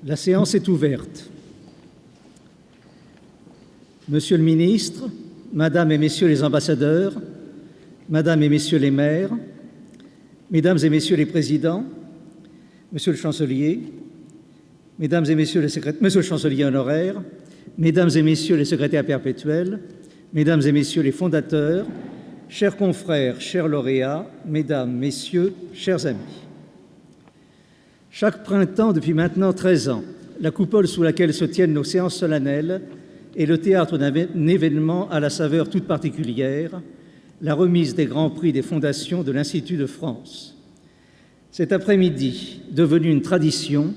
La séance est ouverte. Monsieur le ministre, Madame et Messieurs les ambassadeurs, Madame et Messieurs les maires, Mesdames et Messieurs les présidents, Monsieur le chancelier, Mesdames et Messieurs les secrétaires, Monsieur le chancelier honoraire, Mesdames et Messieurs les secrétaires perpétuels, Mesdames et Messieurs les fondateurs, chers confrères, chers lauréats, Mesdames, Messieurs, chers amis. Chaque printemps, depuis maintenant 13 ans, la coupole sous laquelle se tiennent nos séances solennelles est le théâtre d'un événement à la saveur toute particulière, la remise des grands prix des fondations de l'Institut de France. Cet après-midi, devenu une tradition,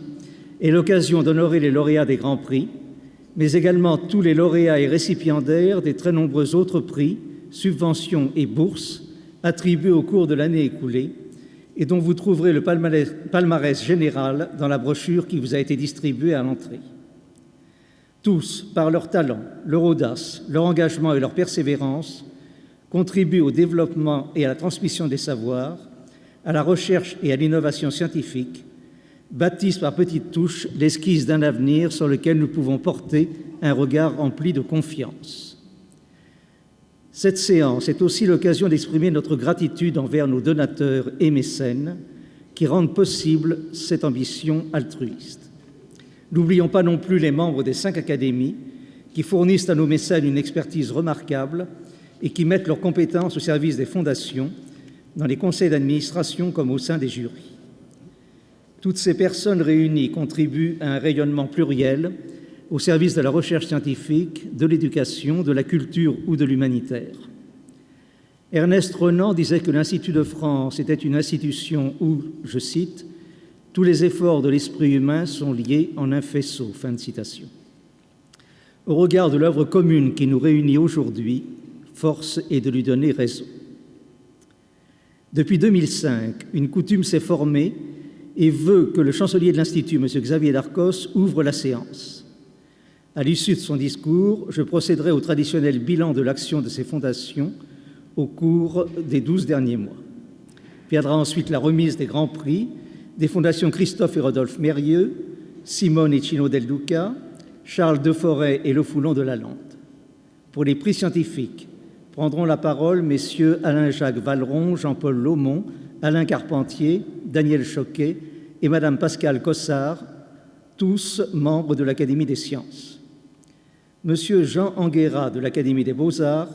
est l'occasion d'honorer les lauréats des grands prix, mais également tous les lauréats et récipiendaires des très nombreux autres prix, subventions et bourses attribués au cours de l'année écoulée et dont vous trouverez le palmarès général dans la brochure qui vous a été distribuée à l'entrée. Tous, par leur talent, leur audace, leur engagement et leur persévérance, contribuent au développement et à la transmission des savoirs, à la recherche et à l'innovation scientifique, bâtissent par petites touches l'esquisse d'un avenir sur lequel nous pouvons porter un regard rempli de confiance. Cette séance est aussi l'occasion d'exprimer notre gratitude envers nos donateurs et mécènes qui rendent possible cette ambition altruiste. N'oublions pas non plus les membres des 5 académies qui fournissent à nos mécènes une expertise remarquable et qui mettent leurs compétences au service des fondations, dans les conseils d'administration comme au sein des jurys. Toutes ces personnes réunies contribuent à un rayonnement pluriel au service de la recherche scientifique, de l'éducation, de la culture ou de l'humanitaire. Ernest Renan disait que l'Institut de France était une institution où, je cite, « tous les efforts de l'esprit humain sont liés en un faisceau ». Fin de citation. Au regard de l'œuvre commune qui nous réunit aujourd'hui, force est de lui donner raison. Depuis 2005, une coutume s'est formée et veut que le chancelier de l'Institut, M. Xavier Darcos, ouvre la séance. À l'issue de son discours, je procéderai au traditionnel bilan de l'action de ces fondations au cours des 12 derniers mois. Viendra ensuite la remise des grands prix des fondations Christophe et Rodolphe Mérieux, Simone et Cino Del Duca, Charles Deforest et Le Foulon de Lalande. Pour les prix scientifiques, prendront la parole messieurs Alain-Jacques Valleron, Jean-Paul Laumont, Alain Carpentier, Daniel Choquet et Madame Pascale Cossard, tous membres de l'Académie des sciences. Monsieur Jean Anguera de l'Académie des beaux-arts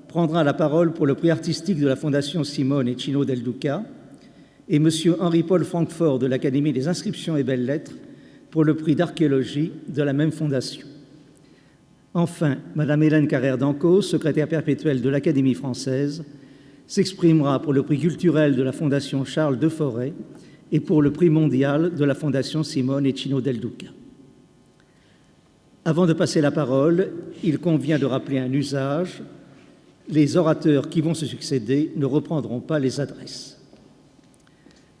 prendra la parole pour le prix artistique de la Fondation Simone et Cino Del Duca et monsieur Henri-Paul Francfort de l'Académie des inscriptions et belles-lettres pour le prix d'archéologie de la même fondation. Enfin, Madame Hélène Carrère-Dancos, secrétaire perpétuelle de l'Académie française, s'exprimera pour le prix culturel de la Fondation Charles Deforest et pour le prix mondial de la Fondation Simone et Cino Del Duca. Avant de passer la parole, il convient de rappeler un usage. Les orateurs qui vont se succéder ne reprendront pas les adresses.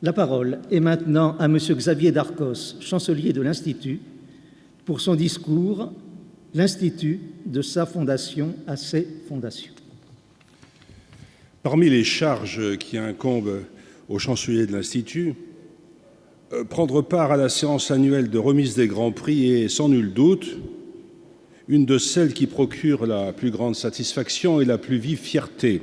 La parole est maintenant à M. Xavier Darcos, chancelier de l'Institut, pour son discours « L'Institut de sa fondation à ses fondations ». Parmi les charges qui incombent au chancelier de l'Institut, prendre part à la séance annuelle de remise des grands prix est sans nul doute une de celles qui procurent la plus grande satisfaction et la plus vive fierté.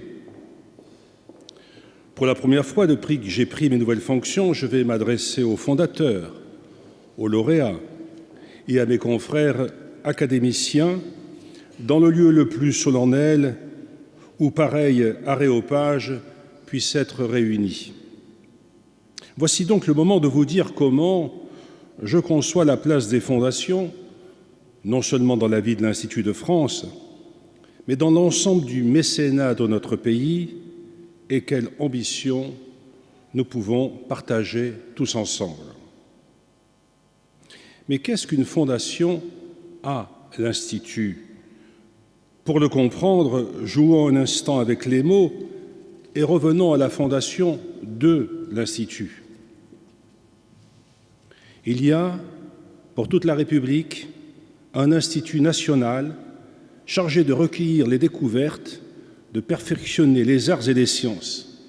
Pour la première fois depuis que j'ai pris mes nouvelles fonctions, je vais m'adresser aux fondateurs, aux lauréats et à mes confrères académiciens dans le lieu le plus solennel où pareil aréopage puisse être réuni. Voici donc le moment de vous dire comment je conçois la place des fondations, non seulement dans la vie de l'Institut de France, mais dans l'ensemble du mécénat de notre pays et quelle ambition nous pouvons partager tous ensemble. Mais qu'est-ce qu'une fondation à l'Institut? Pour le comprendre, jouons un instant avec les mots et revenons à la fondation de l'Institut. Il y a, pour toute la République, un institut national chargé de recueillir les découvertes, de perfectionner les arts et les sciences.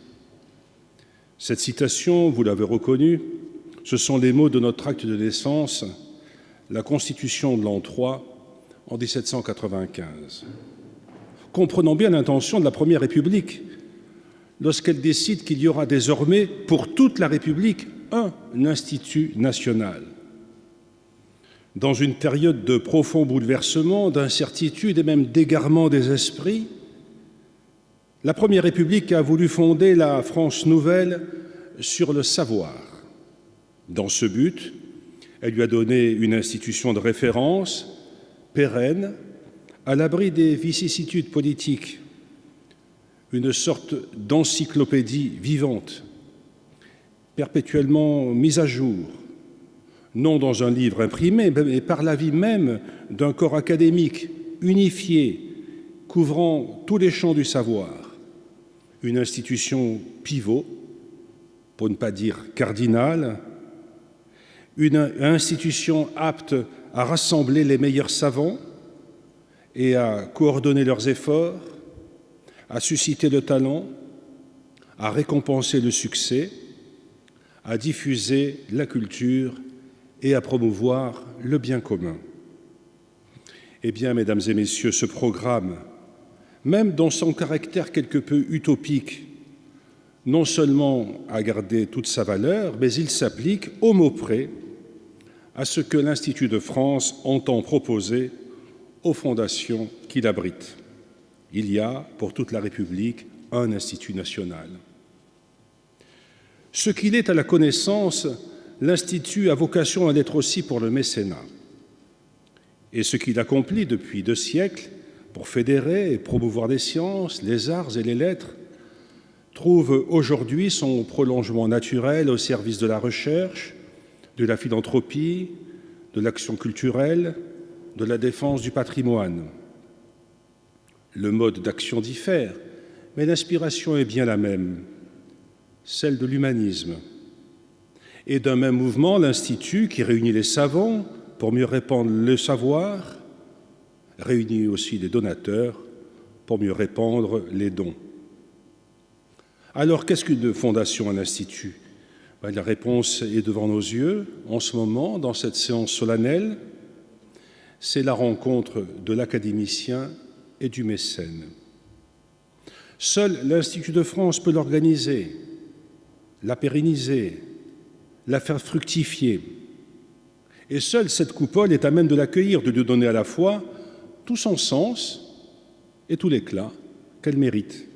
Cette citation, vous l'avez reconnue, ce sont les mots de notre acte de naissance, la Constitution de l'an 3 en 1795. Comprenons bien l'intention de la Première République lorsqu'elle décide qu'il y aura désormais pour toute la République un institut national. Dans une période de profond bouleversement, d'incertitude et même d'égarement des esprits, la Première République a voulu fonder la France nouvelle sur le savoir. Dans ce but, elle lui a donné une institution de référence, pérenne, à l'abri des vicissitudes politiques, une sorte d'encyclopédie vivante, perpétuellement mise à jour, non dans un livre imprimé, mais par l'avis même d'un corps académique unifié, couvrant tous les champs du savoir, une institution pivot, pour ne pas dire cardinale, une institution apte à rassembler les meilleurs savants et à coordonner leurs efforts, à susciter le talent, à récompenser le succès, à diffuser la culture et à promouvoir le bien commun. Eh bien, mesdames et messieurs, ce programme, même dans son caractère quelque peu utopique, non seulement a gardé toute sa valeur, mais il s'applique au mot près à ce que l'Institut de France entend proposer aux fondations qu'il abrite. Il y a, pour toute la République, un institut national. Ce qu'il est à la connaissance, l'Institut a vocation à l'être aussi pour le mécénat. Et ce qu'il accomplit depuis 2 siècles pour fédérer et promouvoir les sciences, les arts et les lettres trouve aujourd'hui son prolongement naturel au service de la recherche, de la philanthropie, de l'action culturelle, de la défense du patrimoine. Le mode d'action diffère, mais l'inspiration est bien la même, celle de l'humanisme. Et d'un même mouvement, l'Institut, qui réunit les savants pour mieux répandre le savoir, réunit aussi les donateurs pour mieux répandre les dons. Alors, qu'est-ce qu'une fondation, un institut ? La réponse est devant nos yeux, en ce moment, dans cette séance solennelle. C'est la rencontre de l'académicien et du mécène. Seul l'Institut de France peut l'organiser, la pérenniser, la faire fructifier. Et seule cette coupole est à même de l'accueillir, de lui donner à la fois tout son sens et tout l'éclat qu'elle mérite.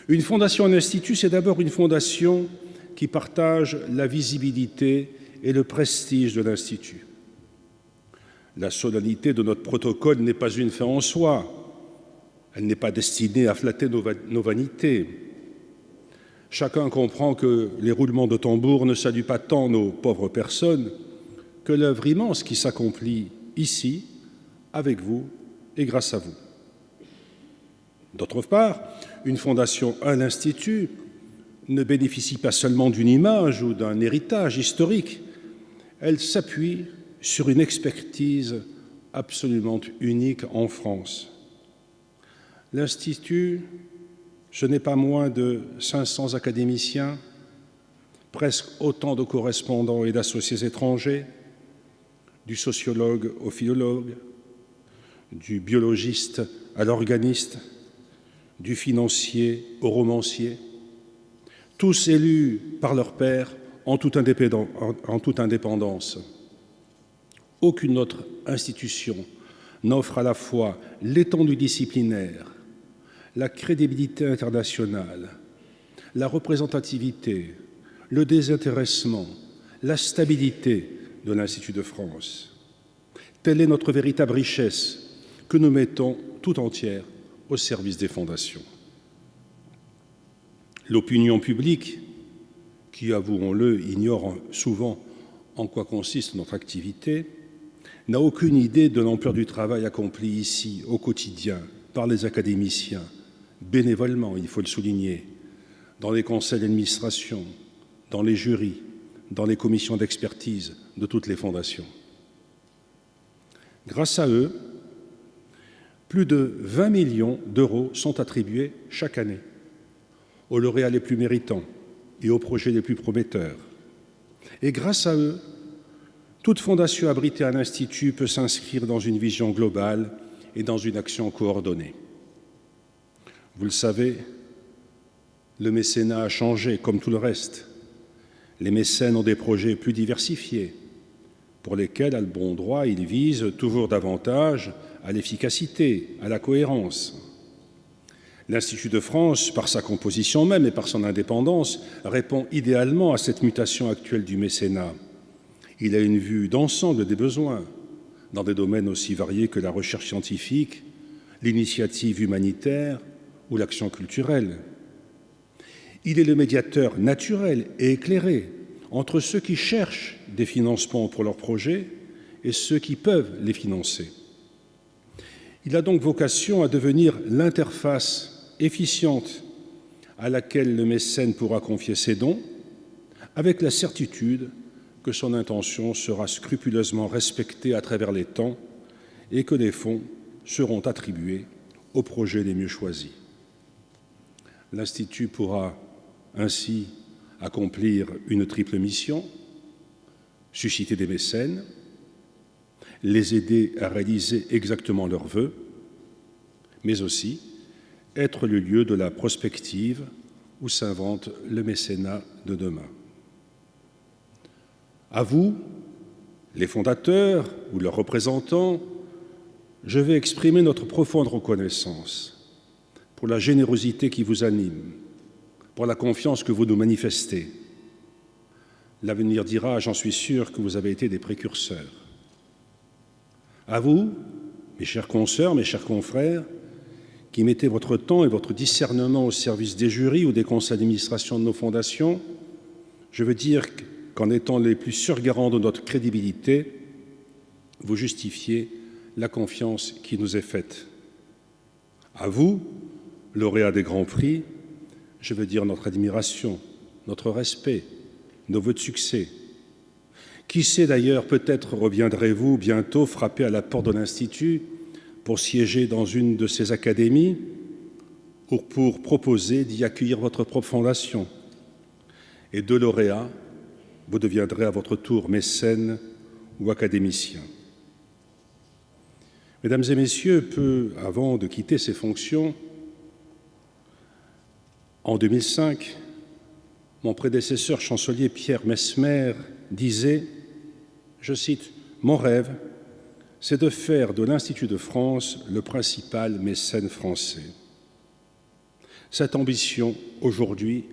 Une fondation, un institut, c'est d'abord une fondation qui partage la visibilité et le prestige de l'Institut. La solennité de notre protocole n'est pas une fin en soi. Elle n'est pas destinée à flatter nos vanités. Chacun comprend que les roulements de tambour ne saluent pas tant nos pauvres personnes que l'œuvre immense qui s'accomplit ici, avec vous et grâce à vous. D'autre part, une fondation, un institut, ne bénéficie pas seulement d'une image ou d'un héritage historique, elle s'appuie sur une expertise absolument unique en France. L'Institut, ce n'est pas moins de 500 académiciens, presque autant de correspondants et d'associés étrangers, du sociologue au philologue, du biologiste à l'organiste, du financier au romancier, tous élus par leurs pairs en toute indépendance. Aucune autre institution n'offre à la fois l'étendue disciplinaire, la crédibilité internationale, la représentativité, le désintéressement, la stabilité de l'Institut de France. Telle est notre véritable richesse que nous mettons tout entière au service des fondations. L'opinion publique, qui, avouons-le, ignore souvent en quoi consiste notre activité, n'a aucune idée de l'ampleur du travail accompli ici, au quotidien, par les académiciens, bénévolement, il faut le souligner, dans les conseils d'administration, dans les jurys, dans les commissions d'expertise de toutes les fondations. Grâce à eux, plus de 20 millions d'euros sont attribués chaque année aux lauréats les plus méritants et aux projets les plus prometteurs. Et grâce à eux, Toute fondation abritée à l'Institut peut s'inscrire dans une vision globale et dans une action coordonnée. Vous le savez, le mécénat a changé comme tout le reste. Les mécènes ont des projets plus diversifiés, pour lesquels, à bon droit, ils visent toujours davantage à l'efficacité, à la cohérence. L'Institut de France, par sa composition même et par son indépendance, répond idéalement à cette mutation actuelle du mécénat. Il a une vue d'ensemble des besoins, dans des domaines aussi variés que la recherche scientifique, l'initiative humanitaire ou l'action culturelle. Il est le médiateur naturel et éclairé entre ceux qui cherchent des financements pour leurs projets et ceux qui peuvent les financer. Il a donc vocation à devenir l'interface efficiente à laquelle le mécène pourra confier ses dons, avec la certitude que son intention sera scrupuleusement respectée à travers les temps et que les fonds seront attribués aux projets les mieux choisis. L'Institut pourra ainsi accomplir une triple mission: susciter des mécènes, les aider à réaliser exactement leurs vœux, mais aussi être le lieu de la prospective où s'invente le mécénat de demain. À vous, les fondateurs ou leurs représentants, je vais exprimer notre profonde reconnaissance pour la générosité qui vous anime, pour la confiance que vous nous manifestez. L'avenir dira, j'en suis sûr, que vous avez été des précurseurs. À vous, mes chers consoeurs, mes chers confrères, qui mettez votre temps et votre discernement au service des jurys ou des conseils d'administration de nos fondations, je veux dire qu'en étant les plus sûrs garants de notre crédibilité, vous justifiez la confiance qui nous est faite. À vous, lauréats des grands prix, je veux dire notre admiration, notre respect, nos vœux de succès. Qui sait d'ailleurs, peut-être reviendrez-vous bientôt frapper à la porte de l'Institut pour siéger dans une de ses académies ou pour proposer d'y accueillir votre propre fondation. Et de lauréat, vous deviendrez à votre tour mécène ou académicien. Mesdames et messieurs, peu avant de quitter ces fonctions, en 2005, mon prédécesseur chancelier Pierre Messmer disait, je cite, « Mon rêve, c'est de faire de l'Institut de France le principal mécène français. » Cette ambition, aujourd'hui,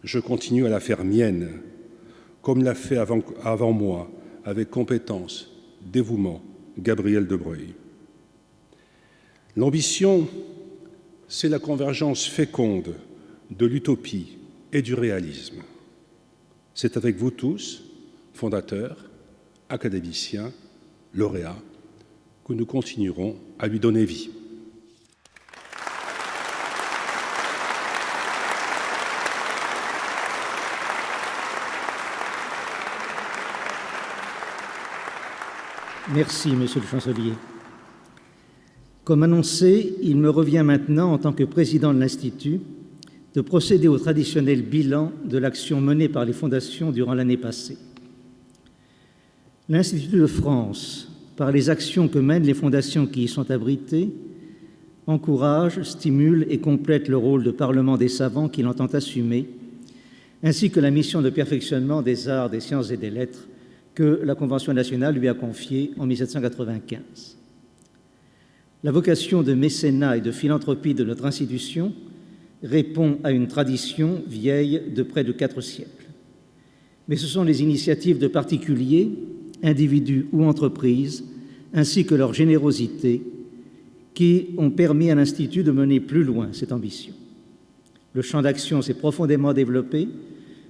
je continue à la faire mienne, comme l'a fait avant moi, avec compétence, dévouement, Gabriel Debreuil. L'ambition, c'est la convergence féconde de l'utopie et du réalisme. C'est avec vous tous, fondateurs, académiciens, lauréats, que nous continuerons à lui donner vie. Merci, Monsieur le Chancelier. Comme annoncé, il me revient maintenant, en tant que président de l'Institut, de procéder au traditionnel bilan de l'action menée par les fondations durant l'année passée. L'Institut de France, par les actions que mènent les fondations qui y sont abritées, encourage, stimule et complète le rôle de parlement des savants qu'il entend assumer, ainsi que la mission de perfectionnement des arts, des sciences et des lettres que la Convention nationale lui a confiée en 1795. La vocation de mécénat et de philanthropie de notre institution répond à une tradition vieille de près de 4 siècles. Mais ce sont les initiatives de particuliers, individus ou entreprises, ainsi que leur générosité, qui ont permis à l'Institut de mener plus loin cette ambition. Le champ d'action s'est profondément développé,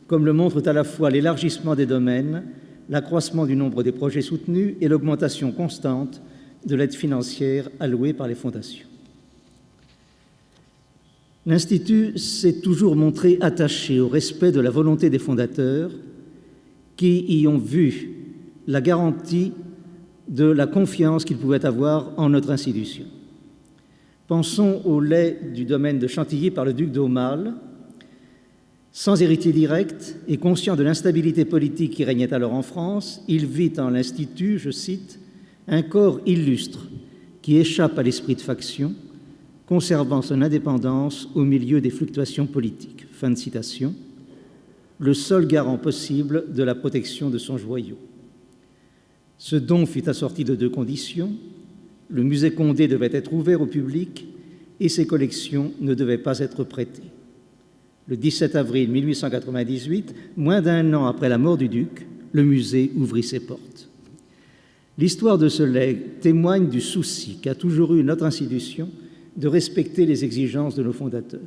comme le montrent à la fois l'élargissement des domaines, l'accroissement du nombre des projets soutenus et l'augmentation constante de l'aide financière allouée par les fondations. L'Institut s'est toujours montré attaché au respect de la volonté des fondateurs qui y ont vu la garantie de la confiance qu'ils pouvaient avoir en notre institution. Pensons au lait du domaine de Chantilly par le duc d'Aumale, Sans héritier direct et conscient de l'instabilité politique qui régnait alors en France, il vit en l'Institut, je cite, « un corps illustre qui échappe à l'esprit de faction, conservant son indépendance au milieu des fluctuations politiques ». Fin de citation. Le seul garant possible de la protection de son joyau. Ce don fut assorti de 2 conditions. Le musée Condé devait être ouvert au public et ses collections ne devaient pas être prêtées. Le 17 avril 1898, moins d'1 an après la mort du duc, le musée ouvrit ses portes. L'histoire de ce legs témoigne du souci qu'a toujours eu notre institution de respecter les exigences de nos fondateurs.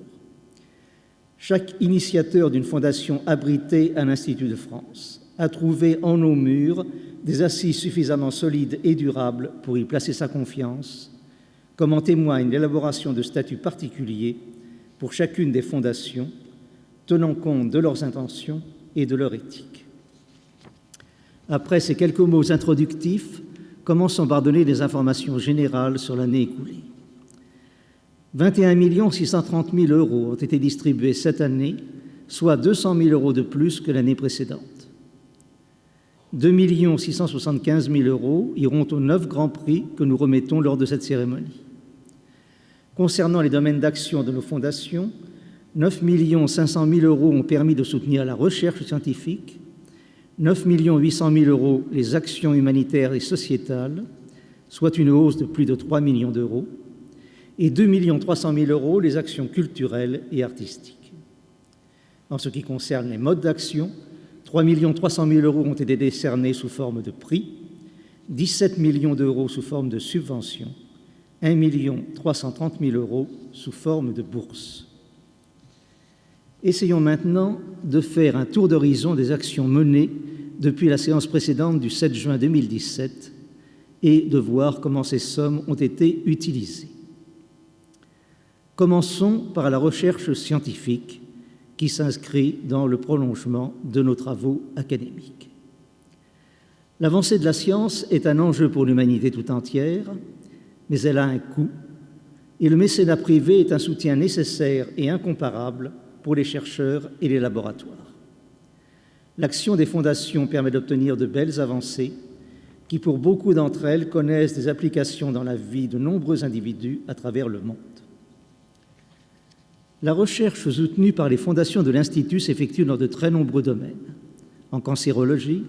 Chaque initiateur d'une fondation abritée à l'Institut de France a trouvé en nos murs des assises suffisamment solides et durables pour y placer sa confiance, comme en témoigne l'élaboration de statuts particuliers pour chacune des fondations, tenant compte de leurs intentions et de leur éthique. Après ces quelques mots introductifs, commençons par donner des informations générales sur l'année écoulée. 21 630 000 € ont été distribués cette année, soit 200 000 € de plus que l'année précédente. 2 675 000 € iront aux 9 grands prix que nous remettons lors de cette cérémonie. Concernant les domaines d'action de nos fondations, 9 500 000 € ont permis de soutenir la recherche scientifique, 9 800 000 € les actions humanitaires et sociétales, soit une hausse de plus de 3 millions d'euros, et 2 300 000 € les actions culturelles et artistiques. En ce qui concerne les modes d'action, 3 300 000 € ont été décernés sous forme de prix, 17 millions d'euros sous forme de subventions, 1 330 000 € sous forme de bourse. Essayons maintenant de faire un tour d'horizon des actions menées depuis la séance précédente du 7 juin 2017 et de voir comment ces sommes ont été utilisées. Commençons par la recherche scientifique qui s'inscrit dans le prolongement de nos travaux académiques. L'avancée de la science est un enjeu pour l'humanité tout entière, mais elle a un coût, et le mécénat privé est un soutien nécessaire et incomparable pour les chercheurs et les laboratoires. L'action des fondations permet d'obtenir de belles avancées qui, pour beaucoup d'entre elles, connaissent des applications dans la vie de nombreux individus à travers le monde. La recherche soutenue par les fondations de l'Institut s'effectue dans de très nombreux domaines. En cancérologie,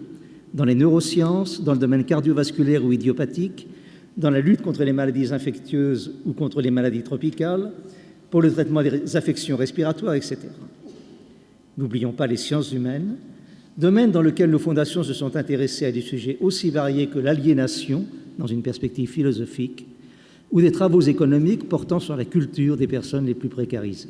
dans les neurosciences, dans le domaine cardiovasculaire ou idiopathique, dans la lutte contre les maladies infectieuses ou contre les maladies tropicales, pour le traitement des affections respiratoires, etc. N'oublions pas les sciences humaines, domaine dans lequel nos fondations se sont intéressées à des sujets aussi variés que l'aliénation, dans une perspective philosophique, ou des travaux économiques portant sur la culture des personnes les plus précarisées.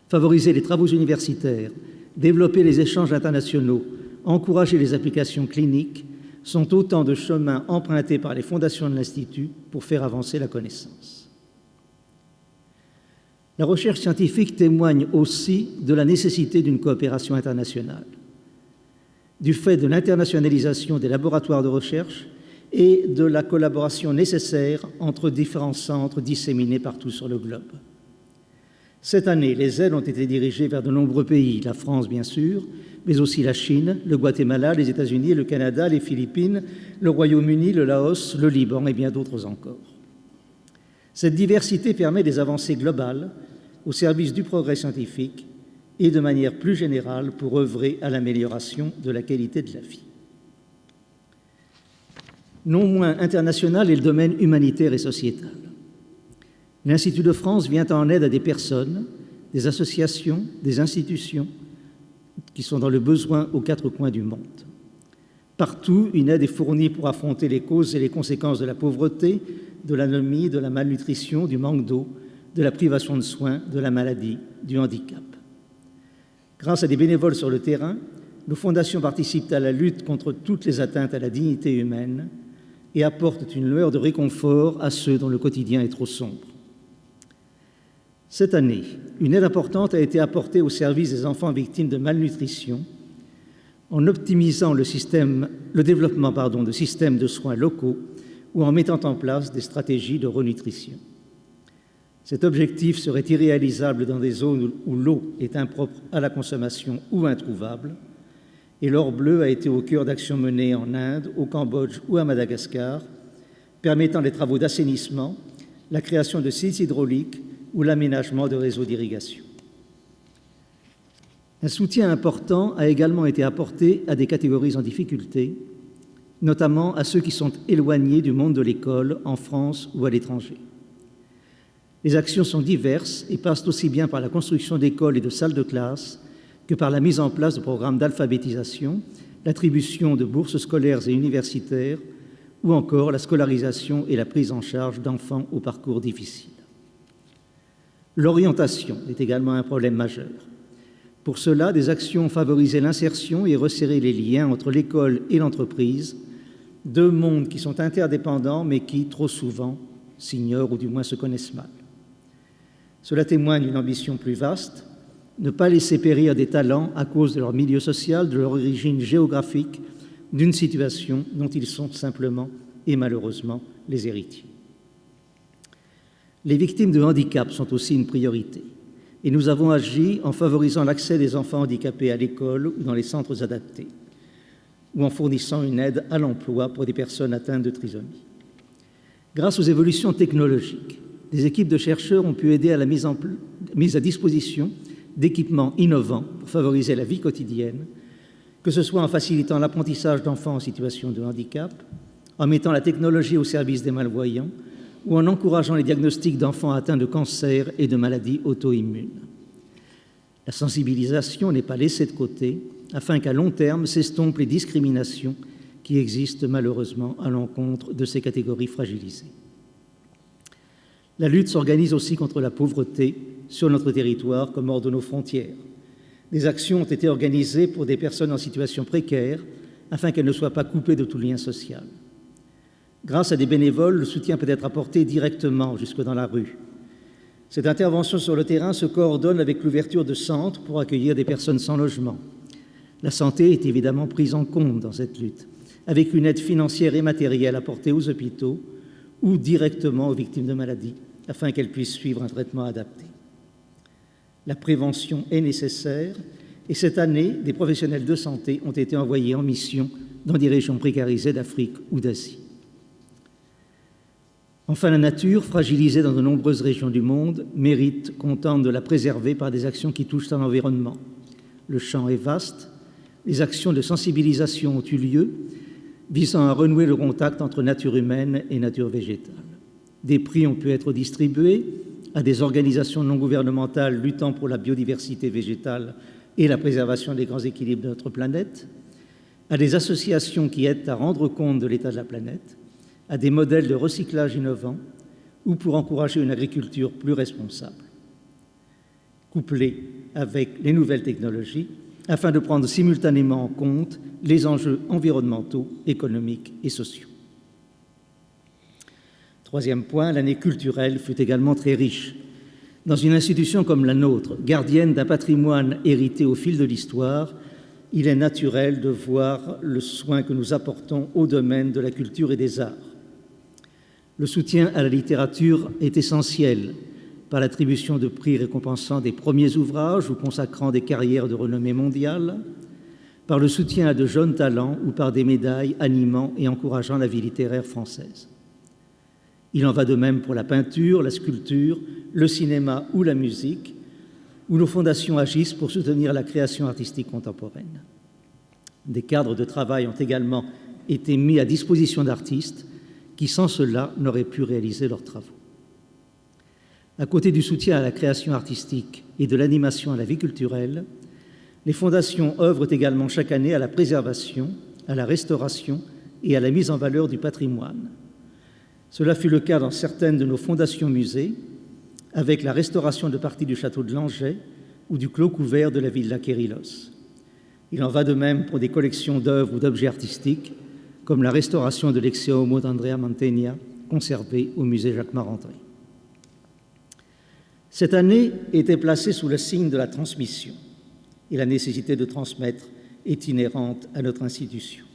Favoriser les travaux universitaires, développer les échanges internationaux, encourager les applications cliniques sont autant de chemins empruntés par les fondations de l'Institut pour faire avancer la connaissance. La recherche scientifique témoigne aussi de la nécessité d'une coopération internationale. Du fait de l'internationalisation des laboratoires de recherche et de la collaboration nécessaire entre différents centres disséminés partout sur le globe. Cette année, les aides ont été dirigées vers de nombreux pays, la France bien sûr, mais aussi la Chine, le Guatemala, les États-Unis, le Canada, les Philippines, le Royaume-Uni, le Laos, le Liban et bien d'autres encore. Cette diversité permet des avancées globales au service du progrès scientifique et de manière plus générale pour œuvrer à l'amélioration de la qualité de la vie. Non moins international est le domaine humanitaire et sociétal. L'Institut de France vient en aide à des personnes, des associations, des institutions qui sont dans le besoin aux 4 coins du monde. Partout, une aide est fournie pour affronter les causes et les conséquences de la pauvreté, de l'anomie, de la malnutrition, du manque d'eau, de la privation de soins, de la maladie, du handicap. Grâce à des bénévoles sur le terrain, nos fondations participent à la lutte contre toutes les atteintes à la dignité humaine et apportent une lueur de réconfort à ceux dont le quotidien est trop sombre. Cette année, une aide importante a été apportée au service des enfants victimes de malnutrition en optimisant le développement de systèmes de soins locaux ou en mettant en place des stratégies de renutrition. Cet objectif serait irréalisable dans des zones où l'eau est impropre à la consommation ou introuvable, et l'or bleu a été au cœur d'actions menées en Inde, au Cambodge ou à Madagascar, permettant les travaux d'assainissement, la création de sites hydrauliques ou l'aménagement de réseaux d'irrigation. Un soutien important a également été apporté à des catégories en difficulté, notamment à ceux qui sont éloignés du monde de l'école en France ou à l'étranger. Les actions sont diverses et passent aussi bien par la construction d'écoles et de salles de classe que par la mise en place de programmes d'alphabétisation, l'attribution de bourses scolaires et universitaires ou encore la scolarisation et la prise en charge d'enfants au parcours difficile. L'orientation est également un problème majeur. Pour cela, des actions ont favorisé l'insertion et resserré les liens entre l'école et l'entreprise, deux mondes qui sont interdépendants mais qui, trop souvent, s'ignorent ou du moins se connaissent mal. Cela témoigne d'une ambition plus vaste, ne pas laisser périr des talents à cause de leur milieu social, de leur origine géographique, d'une situation dont ils sont simplement et malheureusement les héritiers. Les victimes de handicap sont aussi une priorité. Et nous avons agi en favorisant l'accès des enfants handicapés à l'école ou dans les centres adaptés, ou en fournissant une aide à l'emploi pour des personnes atteintes de trisomie. Grâce aux évolutions technologiques, des équipes de chercheurs ont pu aider à la mise à disposition d'équipements innovants pour favoriser la vie quotidienne, que ce soit en facilitant l'apprentissage d'enfants en situation de handicap, en mettant la technologie au service des malvoyants, ou en encourageant les diagnostics d'enfants atteints de cancer et de maladies auto-immunes. La sensibilisation n'est pas laissée de côté, afin qu'à long terme s'estompent les discriminations qui existent malheureusement à l'encontre de ces catégories fragilisées. La lutte s'organise aussi contre la pauvreté sur notre territoire comme hors de nos frontières. Des actions ont été organisées pour des personnes en situation précaire, afin qu'elles ne soient pas coupées de tout lien social. Grâce à des bénévoles, le soutien peut être apporté directement jusque dans la rue. Cette intervention sur le terrain se coordonne avec l'ouverture de centres pour accueillir des personnes sans logement. La santé est évidemment prise en compte dans cette lutte, avec une aide financière et matérielle apportée aux hôpitaux ou directement aux victimes de maladies, afin qu'elles puissent suivre un traitement adapté. La prévention est nécessaire et cette année, des professionnels de santé ont été envoyés en mission dans des régions précarisées d'Afrique ou d'Asie. Enfin, la nature, fragilisée dans de nombreuses régions du monde, mérite qu'on tente de la préserver par des actions qui touchent à l'environnement. Le champ est vaste, les actions de sensibilisation ont eu lieu, visant à renouer le contact entre nature humaine et nature végétale. Des prix ont pu être distribués à des organisations non gouvernementales luttant pour la biodiversité végétale et la préservation des grands équilibres de notre planète, à des associations qui aident à rendre compte de l'état de la planète, à des modèles de recyclage innovants ou pour encourager une agriculture plus responsable, couplée avec les nouvelles technologies, afin de prendre simultanément en compte les enjeux environnementaux, économiques et sociaux. Troisième point, l'année culturelle fut également très riche. Dans une institution comme la nôtre, gardienne d'un patrimoine hérité au fil de l'histoire, il est naturel de voir le soin que nous apportons au domaine de la culture et des arts. Le soutien à la littérature est essentiel par l'attribution de prix récompensant des premiers ouvrages ou consacrant des carrières de renommée mondiale, par le soutien à de jeunes talents ou par des médailles animant et encourageant la vie littéraire française. Il en va de même pour la peinture, la sculpture, le cinéma ou la musique, où nos fondations agissent pour soutenir la création artistique contemporaine. Des cadres de travail ont également été mis à disposition d'artistes qui, sans cela, n'auraient pu réaliser leurs travaux. À côté du soutien à la création artistique et de l'animation à la vie culturelle, les fondations œuvrent également chaque année à la préservation, à la restauration et à la mise en valeur du patrimoine. Cela fut le cas dans certaines de nos fondations musées, avec la restauration de parties du château de Langeais ou du clos couvert de la villa Quérilos. Il en va de même pour des collections d'œuvres ou d'objets artistiques, comme la restauration de l'Ecce Homo d'Andrea Mantegna, conservée au musée Jacques Marandré. Cette année était placée sous le signe de la transmission, et la nécessité de transmettre est inhérente à notre institution.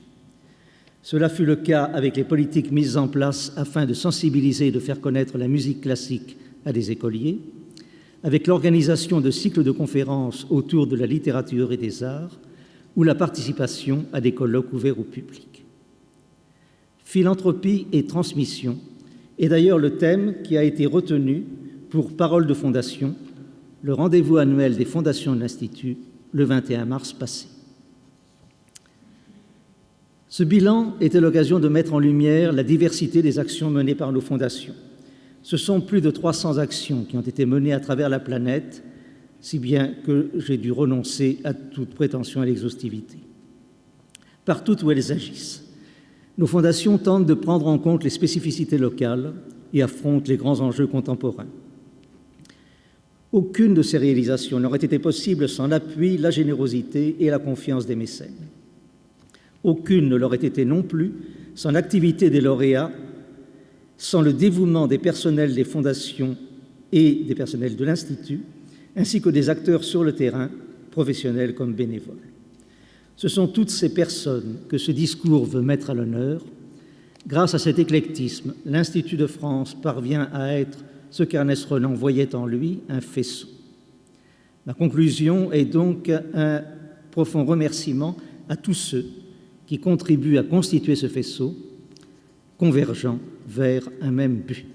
Cela fut le cas avec les politiques mises en place afin de sensibiliser et de faire connaître la musique classique à des écoliers, avec l'organisation de cycles de conférences autour de la littérature et des arts, ou la participation à des colloques ouverts au public. Philanthropie et transmission est d'ailleurs le thème qui a été retenu pour Parole de Fondation, le rendez-vous annuel des fondations de l'Institut, le 21 mars passé. Ce bilan était l'occasion de mettre en lumière la diversité des actions menées par nos fondations. Ce sont plus de 300 actions qui ont été menées à travers la planète, si bien que j'ai dû renoncer à toute prétention à l'exhaustivité. Partout où elles agissent, nos fondations tentent de prendre en compte les spécificités locales et affrontent les grands enjeux contemporains. Aucune de ces réalisations n'aurait été possible sans l'appui, la générosité et la confiance des mécènes. Aucune ne l'aurait été non plus sans l'activité des lauréats, sans le dévouement des personnels des fondations et des personnels de l'Institut, ainsi que des acteurs sur le terrain, professionnels comme bénévoles. Ce sont toutes ces personnes que ce discours veut mettre à l'honneur. Grâce à cet éclectisme, l'Institut de France parvient à être ce qu'Ernest Renan voyait en lui, un faisceau. Ma conclusion est donc un profond remerciement à tous ceux qui contribuent à constituer ce faisceau, convergeant vers un même but.